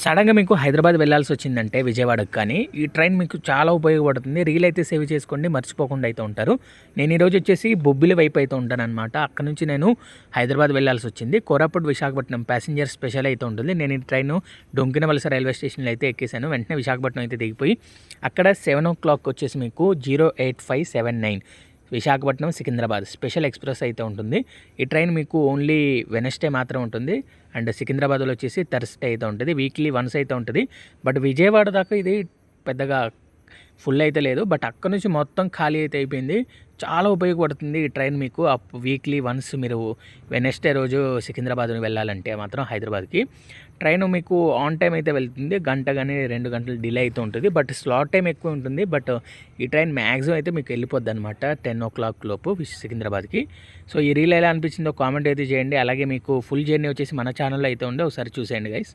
సడన్గా మీకు హైదరాబాద్ వెళ్ళాల్సి వచ్చిందంటే విజయవాడకు కానీ ఈ ట్రైన్ మీకు చాలా ఉపయోగపడుతుంది. రీల్ అయితే సేవ్ చేసుకోండి, మర్చిపోకుండా అయితే ఉంటారు. నేను ఈరోజు వచ్చేసి బొబ్బిలి వైపు అయితే ఉంటానన్నమాట. అక్కడ నుంచి నేను హైదరాబాద్ వెళ్ళాల్సి వచ్చింది. కోరాపుట్ విశాఖపట్నం ప్యాసింజర్ స్పెషల్ అయితే ఉంటుంది. నేను ఈ ట్రైన్ డొంకినవలస రైల్వే స్టేషన్లో అయితే ఎక్కేసాను. వెంటనే విశాఖపట్నం అయితే దిగిపోయి అక్కడ 7 o'clock వచ్చేసి మీకు 08579 విశాఖపట్నం సికింద్రాబాద్ స్పెషల్ ఎక్స్ప్రెస్ అయితే ఉంటుంది. ఈ ట్రైన్ మీకు ఓన్లీ వెనస్డే మాత్రం ఉంటుంది. అండ్ సికింద్రాబాద్లో వచ్చేసి థర్స్డే అయితే ఉంటుంది. వీక్లీ వన్స్ అయితే ఉంటుంది. బట్ విజయవాడ దాకా ఇది పెద్దగా ఫుల్ అయితే లేదు. బట్ అక్కడ నుంచి మొత్తం ఖాళీ అయితే అయిపోయింది. చాలా ఉపయోగపడుతుంది ఈ ట్రైన్ మీకు. వీక్లీ వన్స్ మీరు వెనస్డే రోజు సికింద్రాబాద్ వెళ్ళాలంటే మాత్రం హైదరాబాద్కి ట్రైన్ మీకు ఆన్ టైం అయితే వెళ్తుంది. గంట కానీ 2 గంటలు డిలే అయితే ఉంటుంది. బట్ స్లాట్ టైం ఎక్కువ ఉంటుంది. బట్ ఈ ట్రైన్ మ్యాక్సిమం అయితే మీకు వెళ్ళిపోద్ది అనమాట 10 o'clock లోపు సికింద్రాబాద్కి. సో ఈ రీల్ ఎలా అనిపించిందో కామెంట్ అయితే చేయండి. అలాగే మీకు ఫుల్ జర్నీ వచ్చేసి మన ఛానల్లో అయితే ఉండే ఒకసారి చూసేయండి గైస్.